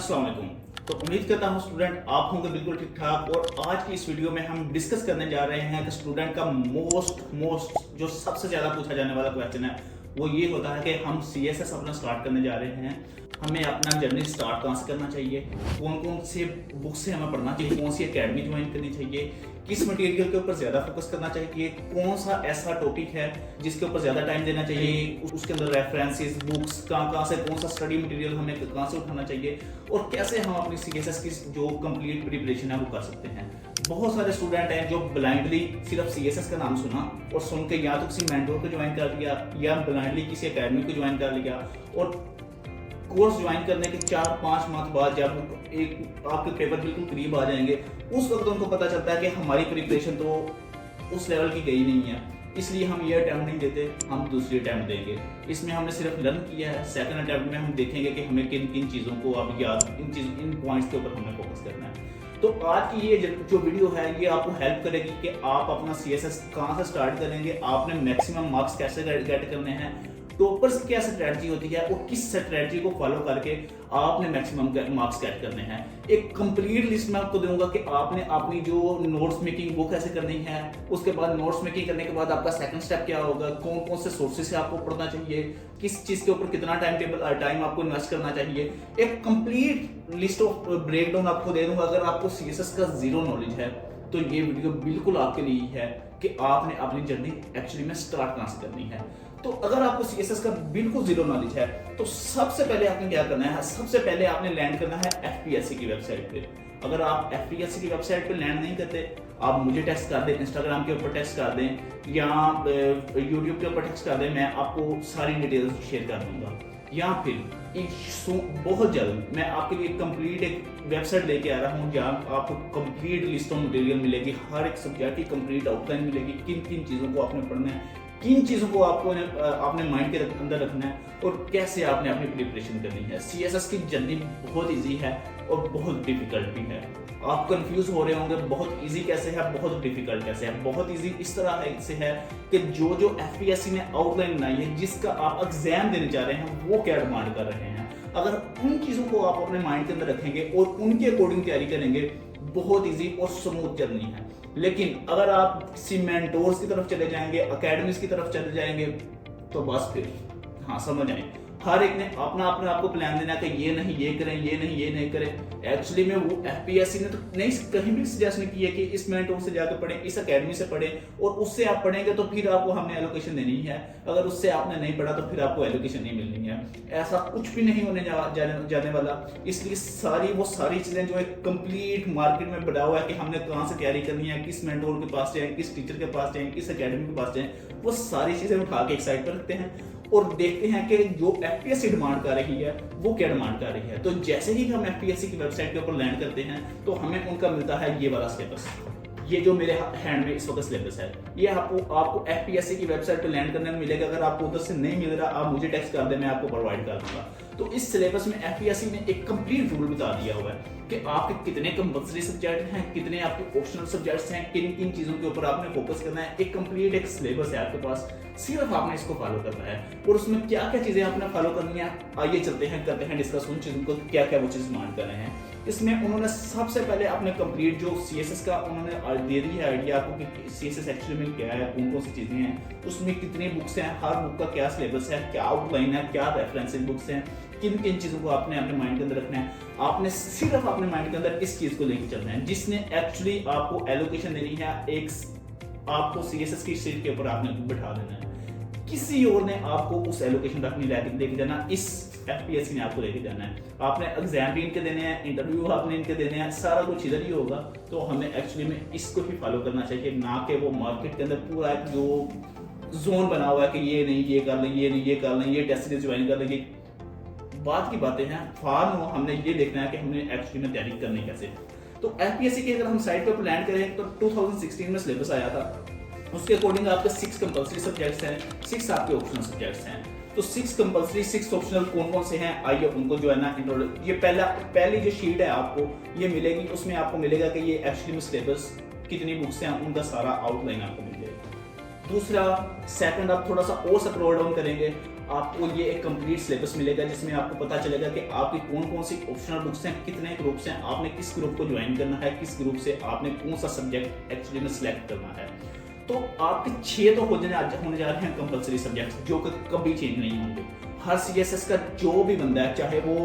अस्सलाम वालेकुम। तो उम्मीद करता हूँ स्टूडेंट आप होंगे बिल्कुल ठीक ठाक। और आज की इस वीडियो में हम डिस्कस करने जा रहे हैं कि स्टूडेंट का मोस्ट जो सबसे ज़्यादा पूछा जाने वाला क्वेश्चन है वो ये होता है कि हम CSS अपना स्टार्ट करने जा रहे हैं, हमें अपना जर्नी स्टार्ट कहाँ से करना चाहिए, कौन कौन से बुक से हमें पढ़ना चाहिए, कौन सी एकेडमी ज्वाइन करनी चाहिए, किस मटेरियल के ऊपर ज़्यादा फोकस करना चाहिए, कौन सा ऐसा टॉपिक है जिसके ऊपर ज़्यादा टाइम देना चाहिए, उसके अंदर रेफरेंसेस बुक्स कहाँ से, कौन सा स्टडी मटेरियल हमें कहाँ से उठाना चाहिए और कैसे हम अपनी CSS की जो कंप्लीट प्रिपरेशन है वो कर सकते हैं। बहुत सारे स्टूडेंट हैं जो ब्लाइंडली सिर्फ CSS का नाम सुना और सुन के या तो किसी मेंटोर को ज्वाइन कर लिया या ब्लाइंडली किसी एकेडमी को ज्वाइन कर लिया और कोर्स ज्वाइन करने के 4-5 मंथ बाद जब एक आपके पेपर बिल्कुल करीब आ जाएंगे उस वक्त उनको पता चलता है कि हमारी प्रिपरेशन तो उस लेवल की गई नहीं है, इसलिए हम ये अटैम्प्ट नहीं देते, हम दूसरी अटैम्प्ट देंगे। इसमें हमने सिर्फ लर्न किया है, सेकंड अटैम्प्ट में हम देखेंगे कि हमें किन किन चीज़ों को अब याद इन पॉइंट्स के ऊपर हमें फोकस करना है। तो आज की ये जो वीडियो है ये आपको हेल्प करेगी कि आप अपना CSS कहाँ से स्टार्ट करेंगे, आपने मैक्सिमम मार्क्स कैसे गेट करने हैं, टॉपर्स की क्या स्ट्रेटजी होती है और किस स्ट्रेटजी को फॉलो करके आपने मैक्सिमम मार्क्स गेट करने हैं। एक कंप्लीट लिस्ट मैं आपको दूंगा कि आपने अपनी जो नोट्स मेकिंग वो कैसे करनी है, उसके बाद नोट्स मेकिंग करने के बाद आपका सेकंड स्टेप क्या होगा, कौन कौन से सोर्सेज से आपको पढ़ना चाहिए, किस चीज़ के ऊपर कितना टाइम आपको इन्वेस्ट करना चाहिए। एक कंप्लीट लिस्ट ऑफ ब्रेकडाउन आपको दे दूंगा। अगर आपको CSS का जीरो नॉलेज है तो ये वीडियो बिल्कुल आपके लिए है कि आपने अपनी जर्नी एक्चुअली में स्टार्ट कहाँ से करनी है। तो अगर आपको CSS का बिल्कुल जीरो नॉलेज है तो सबसे पहले आपने क्या करना है, सबसे पहले आपने लैंड करना है FPSC की वेबसाइट पे। अगर आप FPSC की वेबसाइट पे लैंड नहीं करते, आप मुझे टेक्स्ट कर दें, इंस्टाग्राम के ऊपर टेक्स्ट कर दें या यूट्यूब के ऊपर टेक्स्ट कर दें, मैं आपको सारी डिटेल्स शेयर कर दूंगा। या फिर बहुत जल्द मैं आपके लिए कंप्लीट एक वेबसाइट लेके आ रहा हूँ जहाँ आपको कंप्लीट लिस्ट ऑफ मटेरियल मिलेगी, हर एक सब्जेक्ट की कंप्लीट आउटलाइन मिलेगी, किन किन चीज़ों को आपने पढ़ना है, किन चीज़ों को आपको अपने माइंड के अंदर रखना है और कैसे आपने अपनी प्रिपरेशन करनी है। CSS की जर्नी बहुत इजी है और बहुत डिफिकल्ट भी है। आप कंफ्यूज हो रहे होंगे बहुत इजी कैसे है, बहुत डिफिकल्ट कैसे है। बहुत इजी इस तरह से है कि जो FPSC ने आउटलाइन बनाई है, जिसका आप एग्जाम देने जा रहे हैं वो क्या डिमांड कर रहे हैं, अगर उन चीज़ों को आप अपने माइंड के अंदर रखेंगे और उनके अकॉर्डिंग तैयारी करेंगे, बहुत इजी और स्मूथ जर्नी है। लेकिन अगर आप किसी मेंटोर्स की तरफ चले जाएंगे, एकेडमीज की तरफ चले जाएंगे तो बस फिर हाँ समझ आए, हर एक ने अपना आपको प्लान देना कि ये नहीं ये करें, ये नहीं ये नहीं करें। एक्चुअली में वो FPSC ने तो नहीं कहीं भी सजेस्ट नहीं किया कि इस मेंटोर से जाकर पढ़ें, इस एकेडमी से पढ़ें और उससे आप पढ़ेंगे तो फिर आपको हमने एलोकेशन देनी है, अगर उससे आपने नहीं पढ़ा तो फिर आपको एलोकेशन नहीं मिलनी है। ऐसा कुछ भी नहीं होने जाने वाला। इसलिए वो सारी चीज़ें जो एक कंप्लीट मार्केट में बढ़ा हुआ है कि हमने कहाँ से तैयारी करनी है, किस मेंटोर के पास जाएं, किस टीचर के पास जाएं, किस एकेडमी के पास जाएं, वो सारी चीज़ें उठा के एक साइड पर रखते हैं और देखते हैं कि जो FPSC डिमांड कर रही है वो क्या डिमांड कर रही है। तो जैसे ही हम FPSC की वेबसाइट के ऊपर लैंड करते हैं तो हमें उनका मिलता है ये वाला सिलेबस। ये जो मेरे हैंड में इस वक्त सिलेबस है ये आपको FPSC की वेबसाइट पे लैंड करने में मिलेगा। अगर आपको उधर से नहीं मिल रहा आप मुझे टेक्स्ट कर दें, मैं आपको प्रोवाइड कर दूंगा। तो इस सिलेबस में FPSC ने एक कंप्लीट रूल बता दिया हुआ है कि आपके कितने कंपल्सरी सब्जेक्ट हैं, कितने आपके ऑप्शनल सब्जेक्ट्स हैं, किन किन चीज़ों के ऊपर आपने फोकस करना है। एक कंप्लीट एक सिलेबस है आपके पास, सिर्फ आपने इसको फॉलो करना है और उसमें क्या क्या चीज़ें आपने फॉलो करनी है। आइए चलते हैं करते हैं डिस्कस उन चीज़ों को क्या क्या वो चीज़ डिमांड कर रहे हैं। इसमें उन्होंने सबसे पहले अपने कंप्लीट जो CSS का उन्होंने दे दी है आइडिया आपको कि CSS एक्चुअली में क्या है, कौन कौन सी चीज़ें हैं, उसमें कितनी बुक्स हैं, हर बुक का क्या सिलेबस है, क्या आउटलाइन है, क्या रेफरेंसेस बुक्स हैं, किन किन चीज़ों को आपने अपने माइंड के अंदर रखना है। आपने सिर्फ अपने माइंड के अंदर इस चीज़ को लेकर चलना है जिसने एक्चुअली आपको एलोकेशन देनी है। एक आपको CSS की सीट के ऊपर आपने बिठा देना है, किसी और ने आपको उस एलोकेशन तक नहीं लेके जाना, इस FPSC ने आपको लेके जाना है। आपने एग्जाम भी इनके देने हैं, इंटरव्यू आपने इनके देने हैं, सारा कुछ इधर ही होगा। तो हमें एक्चुअली में इसको ही फॉलो करना चाहिए, ना कि वो मार्केट के अंदर पूरा एक जो जोन बना हुआ है कि ये नहीं ये कर लें, ये नहीं ये कर लें, ये टेस्ट सीरीज ज्वाइन कर लेंगे। बात की बातें हैं, फार नो हमने ये देखना है कि हमने एक्चुअली में तैयारी करनी कैसे। तो FPSC की अगर हम साइट पर प्लान करें तो 2016 में सिलेबस आया था, उसके अकॉर्डिंग आपके 6 कंपल्सरी सब्जेक्ट्स हैं, 6 आपके ऑप्शनल सब्जेक्ट्स हैं। तो 6 कंपल्सरी 6 ऑप्शनल कौन कौन से हैं, आइए उनको जो है ना ये पहली जो शीट है आपको ये मिलेगी, उसमें आपको मिलेगा कि ये एक्चुअली में सिलेबस कितनी बुक्स हैं उनका सारा आउटलाइन आपको मिल जाएगा। दूसरा सेकंड आप थोड़ा सा और स्क्रॉल डाउन करेंगे, आपको ये एक कंप्लीट सिलेबस मिलेगा जिसमें आपको पता चलेगा कि आपकी कौन कौन सी ऑप्शनल बुक्स हैं, कितने ग्रुप्स हैं, आपने किस ग्रुप को ज्वाइन करना है, किस ग्रुप से आपने कौन सा सब्जेक्ट एक्चुअली में सिलेक्ट करना है। तो आपके 6 तो होने जा रहे हैं कंपलसरी सब्जेक्ट जो कि कभी चेंज नहीं होंगे। हर CSS का जो भी बंदा है, चाहे वो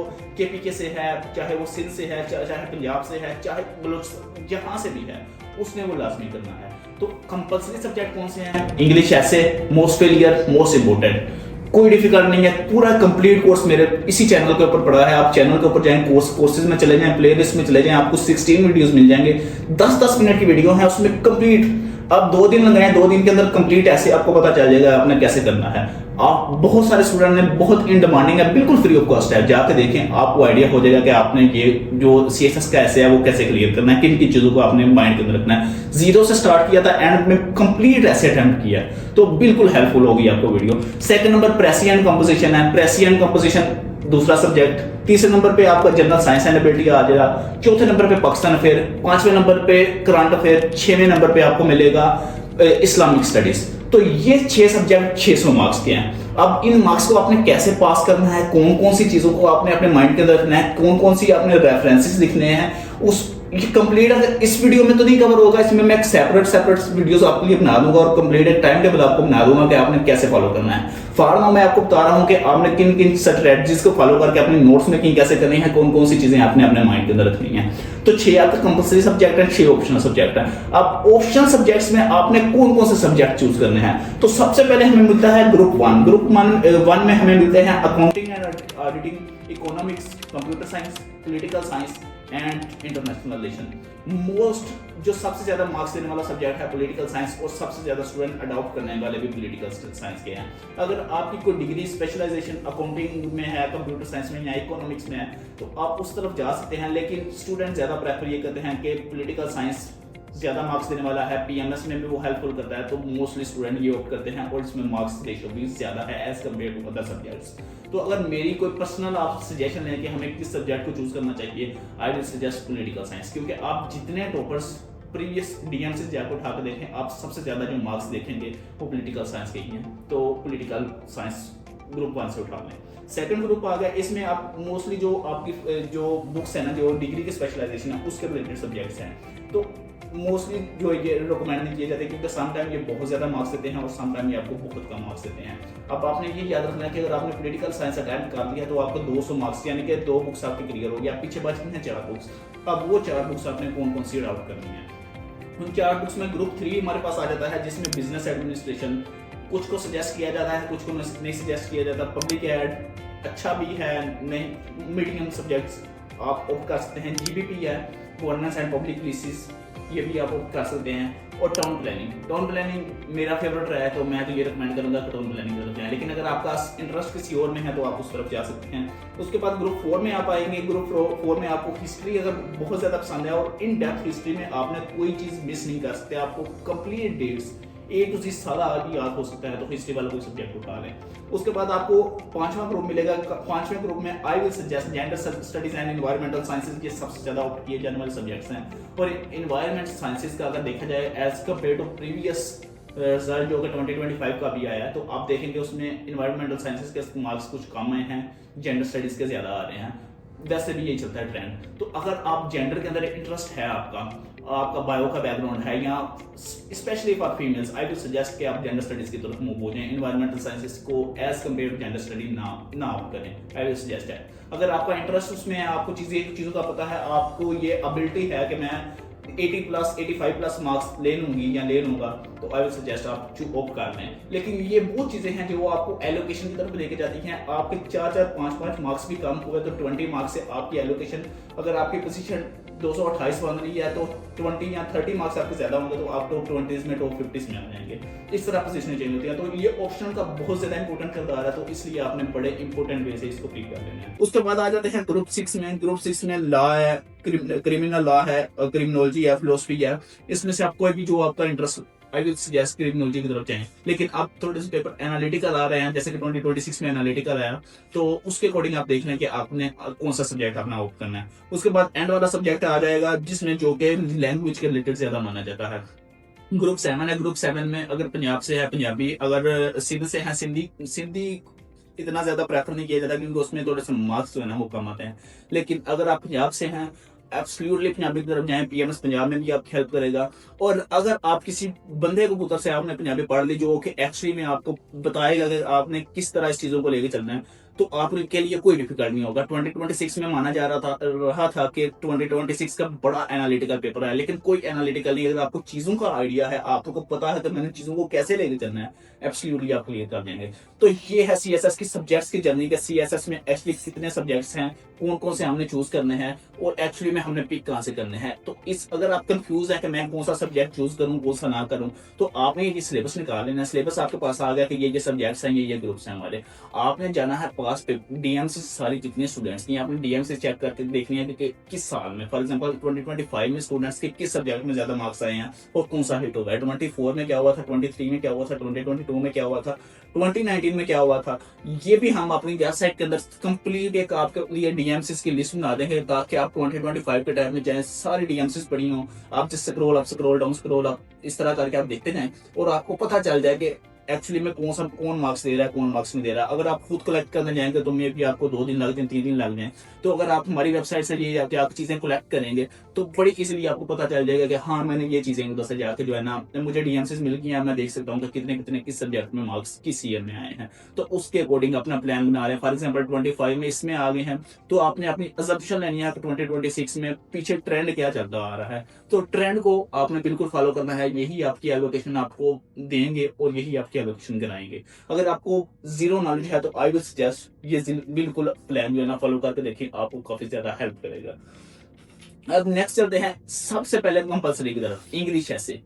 KPK से है, चाहे वो सिंध से है, चाहे पंजाब से है, चाहे बलोचिस्तान जहाँ से भी है, उसने वो लाजमी करना है। तो कंपलसरी सब्जेक्ट कौन से हैं? इंग्लिश, ऐसे, मोस्ट फेलियर, मोस्ट इंपोर्टेंट। कोई डिफिकल्ट नहीं है, पूरा कंप्लीट कोर्स मेरे इसी चैनल के ऊपर पड़ा है। आप चैनल के ऊपर जाएं, कोर्सेज में चले जाएं, प्लेलिस्ट में चले जाएं, आपको 16 वीडियोस मिल जाएंगे। 10-10 मिनट की वीडियो है, उसमें कंप्लीट आप 2 दिन लगाए, 2 दिन के अंदर कंप्लीट ऐसे आपको पता चल जाएगा आपने कैसे करना है। आप बहुत सारे स्टूडेंट ने बहुत इन डिमांडिंग है, बिल्कुल फ्री ऑफ कॉस्ट है, जाके देखें, आपको आइडिया हो जाएगा कि आपने ये जो CSS का ऐसे है वो कैसे क्लियर करना है, किन किन चीजों को आपने माइंड के अंदर रखना है। 0 से स्टार्ट किया था, एंड में कंप्लीट ऐसे अटेम्प्ट किया, तो बिल्कुल हेल्पफुल होगी आपको वीडियो। सेकंड नंबर प्रेसिएंट कंपोजिशन है, प्रेसिएंट कंपोजिशन दूसरा सब्जेक्ट। तीसरे नंबर पे आपका जनरल साइंस एंड एबिलिटी आ जाएगा। चौथे नंबर पे पाकिस्तान अफेयर, 5वें नंबर पे करंट अफेयर, 6वें नंबर पे आपको मिलेगा इस्लामिक स्टडीज। तो ये 6 सब्जेक्ट 600 मार्क्स के हैं। अब इन मार्क्स को आपने कैसे पास करना है, कौन कौन सी चीजों को आपने अपने माइंड के अंदर रखना है, कौन कौन सी आपने रेफरेंसेस लिखने हैं, उस ये कंप्लीट इस वीडियो में तो नहीं कवर होगा। इसमें मैं एक सेपरेट वीडियोस आपके लिए बना दूंगा और कंप्लीट एक टाइम टेबल आपको बना दूंगा कि आपने कैसे फॉलो करना है। फॉर नाउ मैं आपको बता रहा हूं कि आपने किन किन स्ट्रेटजीज को फॉलो करके अपने नोट्स मेकिंग कैसे करनी है, कौन कौन सी चीजें आपने अपने माइंड के अंदर रखनी है। तो 6 आपके कंपलसरी सब्जेक्ट है, 6 ऑप्शनल सब्जेक्ट है। अब ऑप्शनल सब्जेक्ट्स में आपने कौन कौन से सब्जेक्ट चूज करने हैं। तो सबसे पहले हमें मिलता है ग्रुप 1। ग्रुप 1 में हमें मिलते हैं accounting and auditing, economics, computer science, political science and international relation. Most जो सबसे ज्यादा मार्क्स देने वाला सब्जेक्ट है पॉलिटिकल साइंस, और सबसे ज्यादा स्टूडेंट अडॉप्ट करने वाले भी पॉलिटिकल साइंस के हैं। अगर आपकी कोई डिग्री स्पेशलाइजेशन अकाउंटिंग में है, कंप्यूटर साइंस में या इकोनॉमिक्स में है, तो आप उस तरफ जा सकते हैं। लेकिन स्टूडेंट ज्यादा प्रेफर ये करते हैं कि पॉलिटिकल साइंस ज्यादा मार्क्स देने वाला है, PMS में भी वो हेल्पफुल करता है, तो मोस्टली स्टूडेंट ये ऑप्ट करते हैं, और इसमें मार्क्स रेशियो भी ज्यादा है as compare to other subjects. तो अगर मेरी कोई पर्सनल आप सजेशन है कि हमें किस सब्जेक्ट को चूज करना चाहिए, आई विल सजेस्ट पॉलिटिकल साइंस, क्योंकि आप जितने टॉपर्स प्रीवियस DM से जाकर उठा कर देखें, आप सबसे ज्यादा जो मार्क्स देखेंगे वो पॉलिटिकल साइंस के ही हैं। तो पॉलिटिकल साइंस ग्रुप 1 से उठा लें। सेकंड ग्रुप आ गया, इसमें आप मोस्टली जो आपकी जो बुक्स है ना, जो डिग्री की स्पेशलाइजेशन है उसके रिलेटेड सब्जेक्ट्स हैं, तो मोस्टली जो ये रिकमेंड नहीं किए जाते, क्योंकि सम टाइम ये बहुत ज्यादा मार्क्स देते हैं और सम टाइम ये आपको बहुत कम मार्क्स देते हैं। अब आपने ये याद रखना है कि अगर आपने पॉलिटिकल साइंस अटेम्प्ट कर लिया तो आपको 200 मार्क्स, यानी कि 2 बुक्स आपकी क्लियर हो गई। आप पीछे बच गई हैं 4 बुक्स। अब वो 4 बुक्स आपने कौन कौन सी आउट करनी है। उन 4 बुक्स में ग्रुप 3 हमारे पास आ जाता है, जिसमें बिजनेस एडमिनिस्ट्रेशन, कुछ को सजेस्ट किया जाता है, कुछ को नहीं सजेस्ट किया जाता। पब्लिक एड अच्छा भी है, नहीं मीडियम सब्जेक्ट्स आप ऑप्ट कर सकते हैं। GBP है, गवर्नेंस एंड पब्लिक पॉलिसीज, ये भी आप ऑप्ट कर सकते हैं। और टाउन प्लानिंग मेरा फेवरेट रहा है, तो मैं तो ये रिकमेंड करूंगा कि टाउन प्लानिंग करते हैं। लेकिन अगर आपका इंटरेस्ट किसी और में है तो आप उस तरफ जा सकते हैं। उसके बाद ग्रुप 4 में आप आएंगे। ग्रुप 4 में आपको हिस्ट्री अगर बहुत ज्यादा पसंद है, और इन डेप्थ हिस्ट्री में आपने कोई चीज मिस नहीं कर सकते, आपको complete dates A to Z सारा याद हो सकता है, तो हिस्ट्री वाला कोई सब्जेक्ट उठा लें। उसके बाद आपको 5वां ग्रुप मिलेगा। 5वें ग्रुप में आई will suggest gender studies and environmental sciences, ये सबसे ज्यादा ऑप्ट किए जाने वाले सब्जेक्ट्स हैं। और एनवायरमेंट साइंसेज का अगर देखा जाए as compare to previous result जो कि 2025 का भी आया है, तो आप देखेंगे उसमें एनवायरमेंटल साइंसेज के मार्क्स कुछ कम आए हैं, जेंडर स्टडीज के ज्यादा आ रहे हैं। वैसे भी यही चलता है ट्रेंड। तो अगर आप जेंडर के अंदर इंटरेस्ट है, आपका बायो का बैकग्राउंड है, या specially for females, I will suggest कि आप जेंडर स्टडीज की तरफ मूव हो जाएं। एनवायरमेंटल साइंसेस को as compare to gender study ना ऑप्ट करें, आई विल सजेस्ट है। अगर आपका इंटरेस्ट उसमें है, आपको चीज़ों का पता है, आपको ये एबिलिटी है कि मैं 80+, 85+ मार्क्स ले लूंगी या ले लूंगा, तो आई विल सजेस्ट आप ऑप्ट कर लें। लेकिन ये वो चीजें हैं जो आपको एलोकेशन की तरफ लेके जाती हैं। आपके 4-4, 5-5 मार्क्स भी कम हुए तो 20 मार्क्स से आपकी एलोकेशन, अगर आपकी पोजीशन 228 बन रही है तो 20 या 30 मार्क्स आपके ज्यादा होंगे तो आप टॉप 20s में, टॉप 50s में आ जाएंगे। इस तरह पोजीशन चेंज होती है। तो ये ऑप्शन का बहुत ज्यादा इंपॉर्टेंट किरदार है, तो इसलिए आपने बड़े इंपॉर्टेंट वे से इसको पिक कर लेना है। उसके बाद आ जाते हैं ग्रुप 6 में। ग्रुप 6 में लॉ है, क्रिमिनल लॉ है, क्रिमिनोलॉजी है, फिलोसफी है। इसमें से आप कोई भी जो आपका interest, I will suggest criminology की तरफ जाएं। लेकिन आप थोड़े से पेपर एनालिटिकल आ रहे हैं, जैसे कि 2026 में एनालिटिकल आया, तो उसके अकॉर्डिंग आप देख लें कि आपने कौन सा सब्जेक्ट अपना ऑप्ट करना है। उसके बाद एंड वाला सब्जेक्ट आ जाएगा जिसमें जो कि लैंग्वेज के रिलेटेड ज्यादा माना जाता है। ग्रुप 7 है। ग्रुप 7 में अगर पंजाब से है पंजाबी, अगर सिंध से है सिंधी इतना ज़्यादा प्रेफर नहीं किया जाता क्योंकि उसमें थोड़े से मार्क्स जो है ना वो कम आते हैं। लेकिन अगर आप पंजाब से हैं, एब्सोल्युटली पंजाबी की तरफ जाएँ, पीएमएस पंजाब में भी आपकी हेल्प करेगा। और अगर आप किसी बंदे को पुत्र से आपने पंजाबी पढ़ ली जो कि एक्चुअली में आपको बताएगा कि आपने किस तरह इस चीज़ों को लेके चलना है, तो आपके लिए कोई डिफिकल्ट नहीं होगा। 2026 में माना जा रहा था कि 2026 का बड़ा एनालिटिकल पेपर है, लेकिन कोई एनालिटिकल नहीं। अगर आपको चीज़ों का आइडिया है, आपको पता है कि मैंने चीज़ों को कैसे लेके चलना है, एब्सोल्युटली आप क्लियर कर देंगे। तो ये है सीएसएस की सब्जेक्ट्स की जर्नी के। सीएसएस में एक्चुअली कितने सब्जेक्ट्स हैं, कौन कौन से हमने चूज करने हैं और एक्चुअली में हमने पिक कहाँ से करने हैं। तो इस अगर आप कंफ्यूज है कि मैं कौन सा सब्जेक्ट चूज करूँ, कौन सा ना करूँ, तो आपने ये सिलेबस निकाल लेना। सिलेबस आपके पास आ गया कि ये सब्जेक्ट्स हैं, ये ग्रुप्स हैं हमारे। आपने जाना है पास पे डीएम से, सारी जितनी स्टूडेंट्स की आपने डीएम से चेक करके देखनी है कि किस साल में, फॉर एग्जांपल 2025 में स्टूडेंट्स के किस सब्जेक्ट में ज्यादा मार्क्स आए हैं और कौन सा हिट होगा है। 24 में क्या हुआ था, 23 में क्या हुआ था, 2022 में क्या हुआ था, 2019 में क्या हुआ था। ये भी हम अपनी वेबसाइट के अंदर कंप्लीट एक आपके लिए डीएमसीज की लिस्ट बना देंगे ताकि आप 2025 के टाइम में जाए, सारी डीएमसीज पढ़ी हो, आप जिस scroll up, scroll down, scroll up, इस तरह करके आप देखते जाएं और आपको पता चल जाए कि एक्चुअली में कौन मार्क्स दे रहा है, कौन मार्क्स नहीं दे रहा है। अगर आप खुद कलेक्ट करने जाएंगे तो मे भी आपको 2 दिन लग जाए, 3 दिन लग जाए। तो अगर आप हमारी वेबसाइट से ये जाके आप चीजें कलेक्ट करेंगे तो बड़ी इजीली आपको पता चल जाएगा कि हाँ मैंने ये चीजें उधर से जाके जो है ना मुझे डीएमसीज मिल गई है, मैं देख सकता हूँ कि कितने कितने किस सब्जेक्ट में मार्क्स किस ईयर में आए हैं। तो उसके अकॉर्डिंग अपना प्लान बना रहे हैं। फॉर एग्जाम्पल 25 में इसमें आ गए हैं तो आपने अपनी अजम्पशन लेनी है कि 2026 में पीछे ट्रेंड क्या चलता आ रहा है। तो ट्रेंड को आपने बिल्कुल फॉलो करना है, यही आपकी एलोकेशन आपको देंगे और यही आपकी एलोकेशन कराएंगे। अगर आपको जीरो नॉलेज है तो आई विल सजेस्ट ये बिल्कुल प्लान जो है ना फॉलो करके देखिए, आपको काफी ज्यादा हेल्प करेगा। अब नेक्स्ट चलते हैं सबसे पहले कंपलसरी की तरफ, इंग्लिश ऐसे।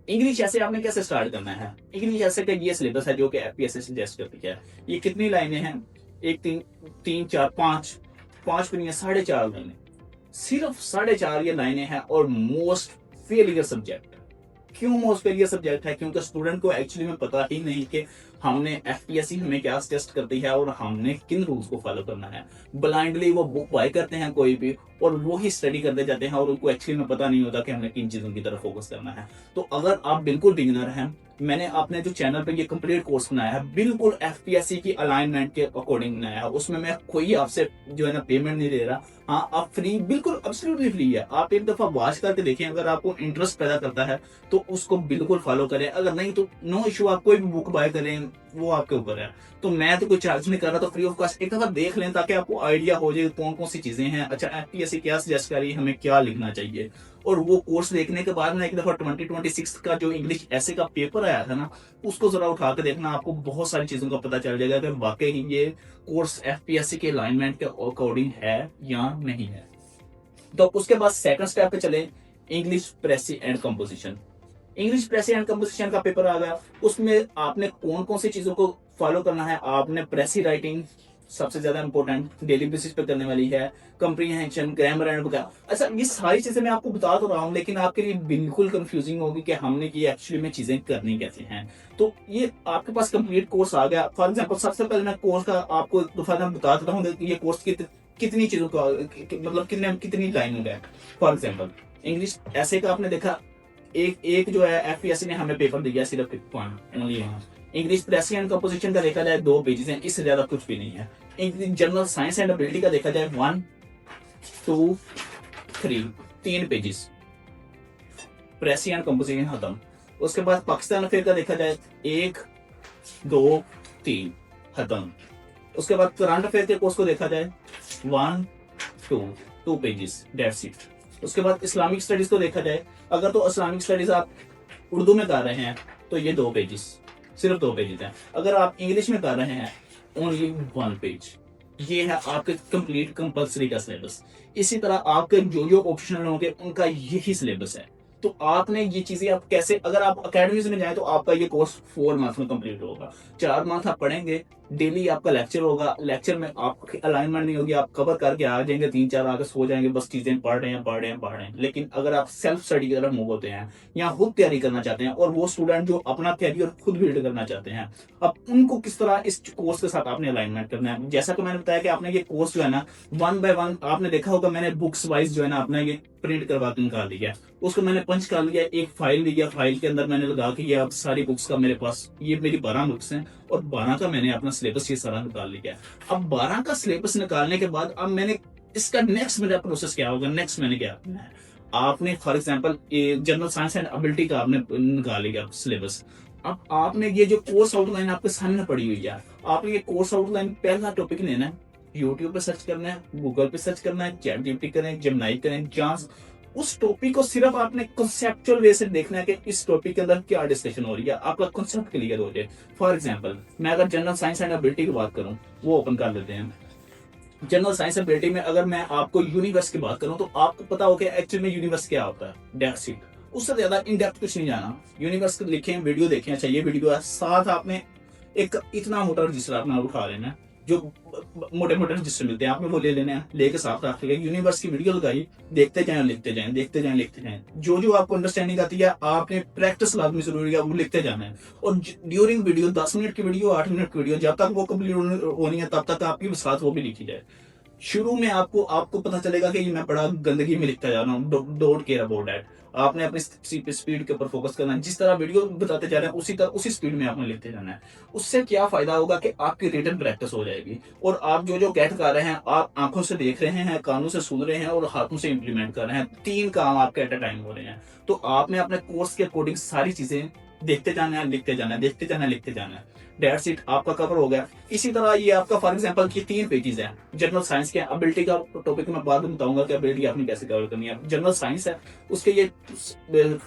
इंग्लिश ऐसे आपने कैसे स्टार्ट करना है। इंग्लिश ऐसे का ये सिलेबस है जो कि एफपीएससी सजेस्ट करती है। ये कितनी लाइनें हैं, एक तीन चार पांच, पांच भी नहीं है, 4.5 लाइनें, सिर्फ 4.5 ये लाइनें हैं। और मोस्ट फेलियर सब्जेक्ट। क्यों मोस्ट फेलियर सब्जेक्ट है? क्योंकि स्टूडेंट को एक्चुअली में पता ही नहीं कि हमने एफपीएससी हमें क्या टेस्ट करती है और हमने किन रूल्स को फॉलो करना है। ब्लाइंडली वो बुक बाय करते हैं कोई भी और वो ही स्टडी करते जाते हैं और उनको एक्चुअली में पता नहीं होता कि हमने किन चीजों की तरफ फोकस करना है। तो अगर आप बिल्कुल बिगिनर हैं, मैंने अपने जो चैनल पे ये कंप्लीट कोर्स बनाया है बिल्कुल एफपीएससी की अलाइनमेंट के अकॉर्डिंग बनाया है। उसमें मैं कोई आपसे जो है ना पेमेंट नहीं दे रहा। हाँ, आप फ्री, बिल्कुल एब्सोल्युटली फ्री है। आप एक दफा वॉच करके देखें, अगर आपको इंटरेस्ट पैदा करता है तो उसको बिल्कुल फॉलो करें, अगर नहीं तो नो इशू, आप कोई भी बुक बाय करें, वो आपके ऊपर है। तो मैं तो कोई चार्ज नहीं कर रहा, तो फ्री ऑफ कॉस्ट एक दफा देख लें ताकि आपको आइडिया हो जाए कौन कौन सी चीजें हैं। अच्छा, एफपीएससी क्या सजेस्ट कर रही है, हमें क्या लिखना चाहिए। और वो कोर्स देखने के बाद में एक दफा 2026 का जो इंग्लिश ऐसे का पेपर आया था ना, उसको जरा उठा के देखना, आपको बहुत सारी चीजों का पता चल जाएगा कि वाकई ही ये कोर्स एफपीएससी के अलाइनमेंट के अकॉर्डिंग है या नहीं है। तो उसके बाद सेकंड स्टेप पे चले, English precis and composition. English precis and composition का पेपर आ गया, उसमें आपने कौन कौन सी चीजों को फॉलो करना है। आपने प्रेसी राइटिंग सबसे ज्यादा इंपॉर्टेंट डेली बेसिस पे करने वाली है, कंप्रीहेंशन, ग्रामर एंड वगैरह। अच्छा, ये सारी चीजें मैं आपको बता तो रहा हूँ लेकिन आपके लिए बिल्कुल कंफ्यूजिंग होगी कि हमने ये एक्चुअली में चीजें करनी कैसे हैं। तो ये आपके पास कंप्लीट कोर्स आ गया। फॉर एग्जाम्पल सबसे पहले मैं कोर्स का आपको दफा बता देता हूँ कि ये कोर्स कितनी चीजों का मतलब कितनी लाइन है। फॉर एग्जाम्पल इंग्लिश ऐसे का आपने देखा, एक जो है एफपीएससी ने हमें पेपर दिया सिर्फ only. English precis and composition का देखा जाए 2 पेजेस हैं, इससे ज्यादा कुछ भी नहीं है। जनरल साइंस एंड एबिलिटी का देखा जाए 1, 2, 3 पेजेस, प्रेसी एंड कंपोजिशन खत्म। उसके बाद पाकिस्तान अफेयर का देखा जाए 1, 2, 3 खत्म। उसके बाद करंट अफेयर के कोर्स को देखा जाए 1, 2 पेजेस, दैट्स इट। उसके बाद इस्लामिक स्टडीज को देखा जाए, अगर तो इस्लामिक स्टडीज आप उर्दू में कर रहे हैं तो ये 2 पेजेस, सिर्फ 2 पेजेस हैं। अगर आप इंग्लिश में कर रहे हैं ओनली 1 पेज। ये है आपके कंप्लीट कंपलसरी का सिलेबस। इसी तरह आपके जो ऑप्शनल होंगे उनका यही सिलेबस है। तो आपने ये चीजें आप कैसे, अगर आप अकेडमीज में जाए तो आपका ये कोर्स 4 मंथ में कंप्लीट होगा। 4 मंथ आप पढ़ेंगे, डेली आपका लेक्चर होगा, लेक्चर में आपकी अलाइनमेंट नहीं होगी, आप कवर करके आ जाएंगे, 3-4 आके सो जाएंगे, बस चीजें पढ़ रहे हैं। लेकिन अगर आप सेल्फ स्टडी की तरफ मूव होते हैं या खुद तैयारी करना चाहते हैं, और वो स्टूडेंट जो अपना कैरियर खुद बिल्ड करना चाहते हैं, अब उनको किस तरह इस कोर्स के साथ आपने अलाइनमेंट करना है। जैसा कि मैंने बताया कि आपने ये कोर्स जो है ना 1 by 1, आपने देखा होगा मैंने बुक्स वाइज जो है ना अपना ये प्रिंट करवा के निकाल लिया, उसको मैंने पंच कर लिया, एक फाइल लिया, फाइल के अंदर मैंने लगा कि ये अब सारी बुक्स का मेरे पास, ये मेरी 12 बुक्स हैं और 12 का मैंने अपना सिलेबस ये सारा निकाल लिया है। अब 12 का सिलेबस निकालने के बाद अब मैंने इसका नेक्स्ट मेरा प्रोसेस क्या होगा, नेक्स्ट मैंने क्या करना है। आपने for example general science and ability का आपने निकाल लिया सिलेबस। अब आपने ये जो कोर्स आउटलाइन आपके सामने पड़ी हुई है, आपने ये कोर्स आउटलाइन पहला टॉपिक लेना है, यूट्यूब पे सर्च करना है, गूगल पे सर्च करना है, चैट जीपीटी करें, जेमिनी करें, जहां उस टॉपिक को सिर्फ आपने कंसेप्चुअल वे से देखना है कि इस टॉपिक के अंदर क्या डिस्कशन हो रही है, आपका कंसेप्ट क्लियर हो जाए। फॉर एग्जांपल मैं अगर जनरल साइंस एंड एबिलिटी की बात करूं, वो ओपन कर लेते हैं। जनरल साइंस एंड एबिलिटी में अगर मैं आपको यूनिवर्स की बात करूं तो आपको पता हो कि एक्चुअली में यूनिवर्स क्या होता है, दैट्स इट। उससे ज्यादा इन डेप्थ कुछ नहीं जाना। यूनिवर्स को लिखें, वीडियो देखें, अच्छा ये वीडियो है, साथ आपने एक इतना मोटा रजिस्टर अपना उठा लेना है, जो मोटे मोटे रजिस्टर मिलते हैं आपने वो ले लेने हैं, लेके साथ रख लेंगे, यूनिवर्स की वीडियो लगाई, देखते जाएं लिखते जाएं, देखते जाएं लिखते जाएं। जो जो आपको अंडरस्टैंडिंग आती है आपने प्रैक्टिस लाजमी जरूरी है, वो लिखते जाना है। और ड्यूरिंग वीडियो 10 मिनट की वीडियो, 8 मिनट की वीडियो, जब तक वो कंप्लीट होनी है तब तक आपकी साथ वो भी लिखी जाए। शुरू में आपको पता चलेगा कि मैं बड़ा गंदगी में लिखता जा रहा हूँ, डोंट केयर अबाउट दैट। आपने अपनी स्पीड के ऊपर फोकस करना है, जिस तरह वीडियो बताते जा रहे हैं उसी स्पीड में आपने लिखते जाना है। उससे क्या फायदा होगा कि आपकी रिटन प्रैक्टिस हो जाएगी, और आप जो जो गेट कर रहे हैं आप आंखों से देख रहे हैं, कानों से सुन रहे हैं और हाथों से इंप्लीमेंट कर रहे हैं। 3 काम आपके एट अ टाइम हो रहे हैं। तो आपने अपने कोर्स के अकॉर्डिंग सारी चीजें देखते जाना है, लिखते जाना है, देखते जाना है, लिखते जाना है। दैट्स इट, आपका कवर हो गया। इसी तरह ये आपका फॉर एग्जांपल ये 3 पेजेस हैं जनरल साइंस के। एबिलिटी का टॉपिक मैं बाद में बताऊंगा कि एबिलिटी आपने कैसे कवर करनी है। जनरल साइंस है, उसके ये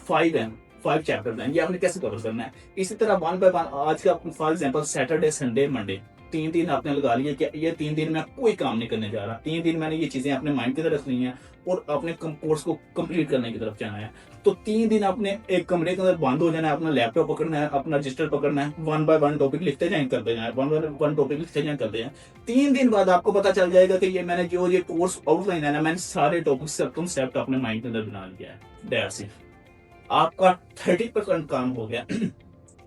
5 चैप्टर हैं, ये आपने कैसे कवर करना है। इसी तरह 1 बाय 1 आज का for example Saturday, Sunday, Monday 3 दिन आपने लगा लिए कि ये 3 दिन मैं कोई काम नहीं करने जा रहा। 3 दिन मैंने ये चीजें अपने माइंड की तरफ रखनी है और अपने कोर्स को कंप्लीट करने की तरफ जाना है। तो 3 दिन आपने एक कमरे के अंदर बंद हो जाना है, अपना लैपटॉप पकड़ना है, अपना रजिस्टर पकड़ना है, 1 बाय 1 टॉपिक लिखते जाएं, करते जाएं, 1 बाय 1 टॉपिक लिखते जाएं, करते जाएं। 3 दिन बाद आपको पता चल जाएगा कि ये मैंने जो ये कोर्स आउटलाइन है ना, मैंने सारे टॉपिक से कंसेप्ट अपने माइंड के अंदर बना लिया है। दैट्स इट, आपका 30% काम हो गया।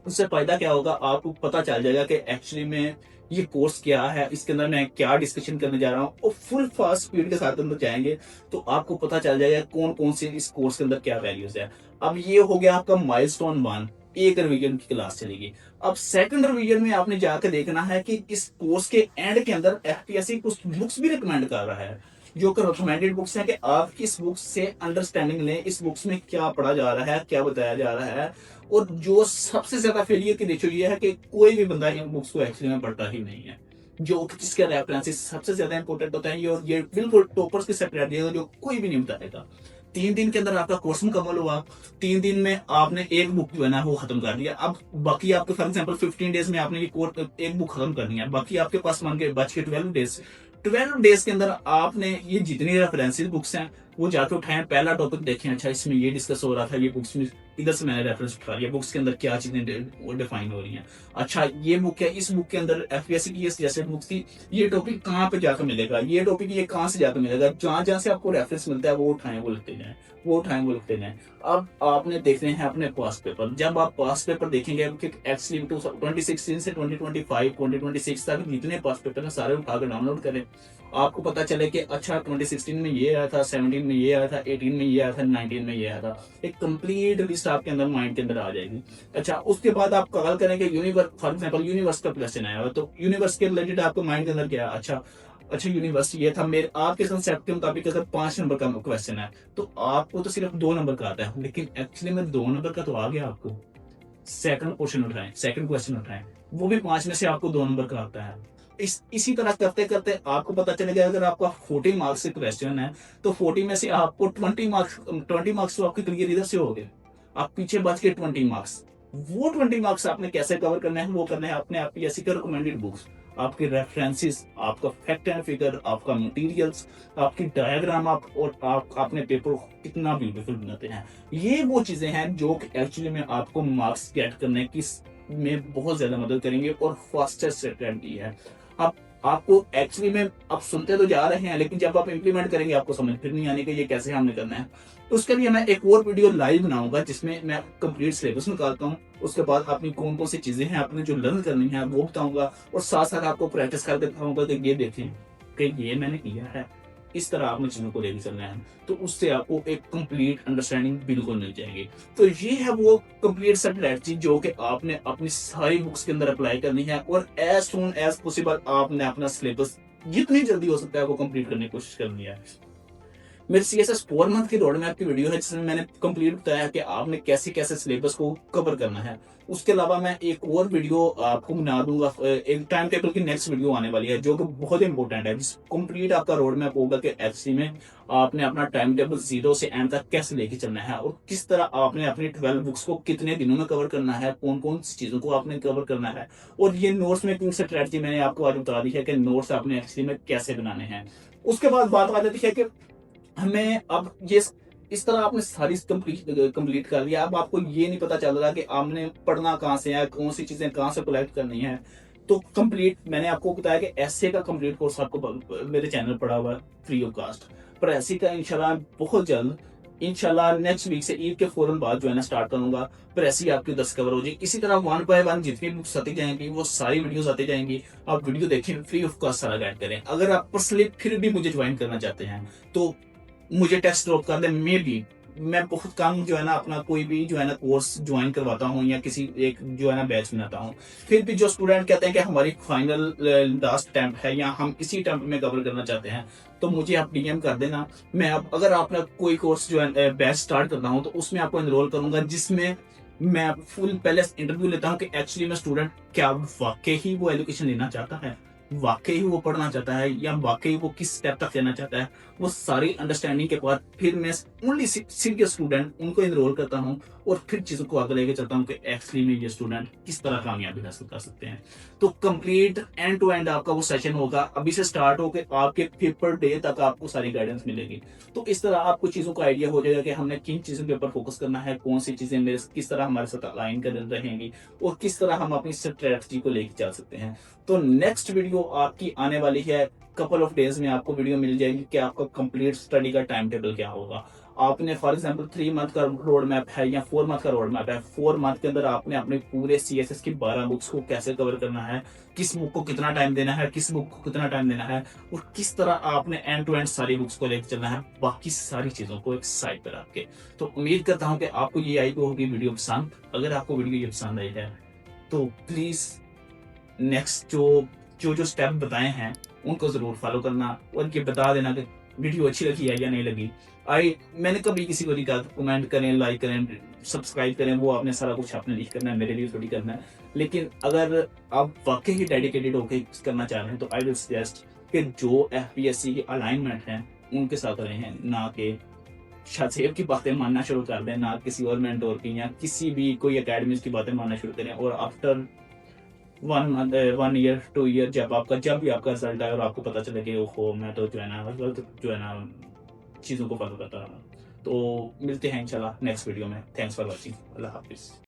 उससे फायदा क्या होगा, आपको पता चल जाएगा कि एक्चुअली में ये कोर्स क्या है, इसके अंदर मैं क्या डिस्कशन करने जा रहा हूँ, और फुल फास्ट स्पीड के साथ अंदर जाएंगे तो आपको पता चल जाएगा कौन कौन से इस कोर्स के अंदर क्या वैल्यूज है। अब ये हो गया आपका माइलस्टोन 1, एक रिवीजन की क्लास चलेगी। अब सेकंड रिवीजन में आपने जाकर देखना है कि इस कोर्स के एंड के अंदर एफपीएससी कुछ बुक्स भी रिकमेंड कर रहा है, जो कि रिकमेंडेड बुक्स हैं कि आप किस बुक्स से अंडरस्टैंडिंग लें, इस बुक्स में क्या पढ़ा जा रहा है, क्या बताया जा रहा है। और जो सबसे ज्यादा फेलियर की रेशियो ये है कि कोई भी बंदा इन बुक्स को एक्चुअली में पढ़ता ही नहीं है। जो जिसका रेफरेंसेस सबसे ज्यादा इंपॉर्टेंट होता है, और ये बिल्कुल टॉपर्स की सेपरेट दिएगा, जो कोई भी नहीं बताएगा। 3 दिन के अंदर आपका कोर्स मुकम्मल हुआ। 3 दिन में आपने एक बुक जो है ना वो खत्म कर दिया। अब बाकी आपके फॉर एग्जांपल 15 डेज में आपने ये कोर्स एक बुक खत्म करनी है, बाकी आपके पास मान के बच के 12 डेज। 12 डेज के अंदर आपने ये जितनी रेफरेंसेस बुक्स हैं वो जाके उठाएं, पहला टॉपिक देखें, अच्छा इसमें ये डिस्कस हो रहा था, ये बुक्स में इधर से मैंने रेफरेंस उठा लिया, बुक्स के अंदर क्या चीजें डिफाइन हो रही हैं। अच्छा ये बुक है, इस बुक के अंदर एफपीएससी की ये सजेस्टेड बुक थी, ये टॉपिक कहाँ पे जाकर मिलेगा, ये टॉपिक ये कहाँ से जाकर मिलेगा। जहां जहां से आपको रेफरेंस मिलता है वो उठाएं, वो लिखते जाएं, वो उठाएं, वो लिखते जाएं। अब आपने देखने हैं अपने पास पेपर। जब आप पास पेपर देखेंगे एक्चुअली 2016 से 2025 2026 तक जितने पास पेपर हैं सारे उठाकर डाउनलोड करें। आपको पता चले कि अच्छा 2016 में ये आया था, 17 में ये आया था, 18 में ये आया था, 19 में ये आया था। एक कंप्लीट लिस्ट आपके अंदर माइंड के अंदर आ जाएगी। अच्छा उसके बाद आप कॉल करेंगे यूनिवर्स, फॉर एग्जांपल यूनिवर्स का क्वेश्चन आया हुआ, तो यूनिवर्स के रिलेटेड आपको माइंड के अंदर क्या है, अच्छा यूनिवर्स ये था, मेरे आपके कंसेप्ट के मुताबिक अगर 5 नंबर का क्वेश्चन है तो आपको तो सिर्फ 2 नंबर का आता है, लेकिन एक्चुअली में 2 नंबर का तो आ गया। आपको सेकंड क्वेश्चन उठाएं, सेकंड क्वेश्चन उठाएं, वो भी 5 में से आपको 2 नंबर का आता है। इसी तरह करते करते आपको पता चलेगा अगर आपका 40 मार्क्स से क्वेश्चन है तो 40 में से आपको 20 मार्क्स तो आपके क्लियर इधर से हो गए, आप पीछे बच के 20 मार्क्स। वो 20 मार्क्स आपने कैसे कवर करना है, वो करना है अपने एफपीएससी के रिकमेंडेड बुक्स, आपके रेफरेंसेस, आपका फैक्ट एंड फिगर, आपका मटेरियल्स, आपकी डायग्राम, आप अपने पेपर को कितना ब्यूटीफुल बनाते हैं। ये वो चीजें हैं जो एक्चुअली में आपको मार्क्स गेट करने की में बहुत ज्यादा मदद करेंगे और फास्टेस्ट स्ट्रेटजी है। अब आपको एक्चुअली में आप सुनते तो जा रहे हैं, लेकिन जब आप इंप्लीमेंट करेंगे आपको समझ फिर नहीं आने का ये कैसे हमने करना है। तो उसके लिए मैं एक और वीडियो लाइव बनाऊंगा जिसमें मैं कंप्लीट सिलेबस निकालता हूँ, उसके बाद अपनी कौन कौन सी चीजें हैं आपने जो लर्न करनी है वो बताऊंगा, और साथ साथ आपको प्रैक्टिस करके दिखाऊंगा कि ये देखें कि ये मैंने किया है, इस तरह आपने चीज़ों को लेके चलना है, तो उससे आपको एक कंप्लीट अंडरस्टैंडिंग बिल्कुल मिल जाएगी। तो ये है वो कंप्लीट स्ट्रैटेजी जो कि आपने अपनी सारी बुक्स के अंदर अप्लाई करनी है, और एज सून एज पॉसिबल आपने अपना सिलेबस जितनी जल्दी हो सकता है वो कंप्लीट करने की कोशिश करनी है। मेरे सीएसएस 4 मंथ की रोड मैप की वीडियो है जिसमें मैंने कंप्लीट बताया कि आपने कैसे कैसे सिलेबस को कवर करना है। उसके अलावा मैं एक और वीडियो आपको बना दूंगा, एक टाइम टेबल की नेक्स्ट वीडियो आने वाली है जो कि बहुत इंपॉर्टेंट है, जिस कंप्लीट आपका रोड मैप होगा कि एचसी में आपने अपना टाइम टेबल 0 से एंड तक कैसे लेके चलना है, और किस तरह आपने अपनी 12 बुक्स को कितने दिनों में कवर करना है, कौन कौन सी चीज़ों को आपने कवर करना है। और ये नोट्स मेकिंग स्ट्रेटजी मैंने आपको आज बता दी है कि नोट्स आपने एचसी में कैसे बनाने हैं। उसके बाद बात आ जाती है कि हमें अब ये इस तरह आपने सारी कंप्लीट कर लिया, अब आपको ये नहीं पता चल रहा कि आपने पढ़ना कहाँ से है, कौन सी चीजें कहाँ से कलेक्ट करनी है। तो कंप्लीट मैंने आपको बताया कि एसए का कंप्लीट कोर्स आपको मेरे चैनल पड़ा हुआ है फ्री ऑफ कास्ट। पर एसए का इंशाल्लाह बहुत जल्द, इंशाल्लाह नेक्स्ट वीक से ईद के फौरन बाद जो है ना स्टार्ट करूंगा। पर ऐसे ही आपकी 10 कवर हो जाए। इसी तरह 1 बाय 1 जितनी बुक्स आती जाएंगी वो सारी वीडियोस आती जाएंगी, आप वीडियो देखें, फ्री ऑफ कॉस्ट सारा गाइड करें। अगर आप पर्सनली फिर भी मुझे ज्वाइन करना चाहते हैं तो मुझे टेक्स्ट ड्रॉप कर दें। मे बी मैं बहुत कम जो है ना अपना कोई भी जो है ना कोर्स ज्वाइन करवाता हूँ या किसी एक जो है ना बैच बनाता हूँ। फिर भी जो स्टूडेंट कहते हैं कि हमारी फाइनल लास्ट अटेम्प्ट है या हम इसी अटेम्प्ट में कवर करना चाहते हैं, तो मुझे आप डीएम कर देना। मैं अब अगर आपने कोई कोर्स जो है बैच स्टार्ट करता हूँ तो उसमें आपको एनरोल करूंगा, जिसमें मैं फुल पहले इंटरव्यू लेता हूँ कि एक्चुअली में स्टूडेंट क्या वाकई ही वो एजुकेशन लेना चाहता है, वाकई वो पढ़ना चाहता है, या वाकई वो किस स्टेप तक लेना चाहता है। वो सारी अंडरस्टैंडिंग के बाद फिर मैं ओनली सीरियस स्टूडेंट उनको इनरोल करता हूँ और फिर चीज़ों को आगे लेके चलता हूँ कि एक्चुअली में ये स्टूडेंट किस तरह कामयाबी हासिल कर सकते हैं। तो कंप्लीट एंड टू एंड आपका वो सेशन होगा, अभी से स्टार्ट होकर आपके पेपर डे तक आपको सारी गाइडेंस मिलेगी। तो इस तरह आपको चीज़ों का आइडिया हो जाएगा कि हमने किन चीज़ों के ऊपर फोकस करना है, कौन सी चीज़ें मेरे किस तरह हमारे साथ अलाइन कर रहेंगी और किस तरह हम अपनी स्ट्रेटजी को लेके चल सकते हैं। तो नेक्स्ट वीडियो आपकी आने वाली है, कपल ऑफ डेज में आपको वीडियो मिल जाएगी कि आपका कंप्लीट स्टडी का टाइम टेबल क्या होगा। आपने फॉर एग्जांपल 3 मंथ का रोड मैप है या 4 मंथ का रोड मैप है, 4 मंथ के अंदर आपने अपने पूरे सीएसएस की 12 बुक्स को कैसे कवर करना है, किस बुक को कितना टाइम देना है, किस बुक को कितना टाइम देना है, और किस तरह आपने एंड टू एंड सारी बुक्स को लेकर चलना है, बाकी सारी चीजों को एक साइड पर रख के। तो उम्मीद करता हूँ कि आपको ये आई होगी वीडियो पसंद। अगर आपको वीडियो ये पसंद आई है तो प्लीज नेक्स्ट जो स्टेप बताए हैं उनको जरूर फॉलो करना, और ये बता देना कि वीडियो अच्छी लगी है या नहीं लगी। मैंने कभी किसी को नहीं कहा कमेंट करें, लाइक करें, सब्सक्राइब करें, वो आपने सारा कुछ आपने लिख करना है, मेरे लिए थोड़ी करना है। लेकिन अगर आप वाकई ही डेडिकेटेड होकर करना चाह रहे हैं तो आई विल सजेस्ट कि जो एफपीएससी की अलाइनमेंट है उनके साथ रहे हैं, ना कि शाहसेब की बातें मानना शुरू कर दें, ना किसी और मेंटोर की या किसी भी कोई एकेडमीज की बातें मानना शुरू करें। और आफ्टर 1 ईयर 2 ईयर जब भी आपका रिजल्ट आए और आपको पता चले कि ओहो मैं तो जो है ना गलत जो है ना चीज़ों को फॉलो करता रहा। तो मिलते हैं इंशाल्लाह नेक्स्ट वीडियो में। Thanks for watching. अल्लाह हाफिज़।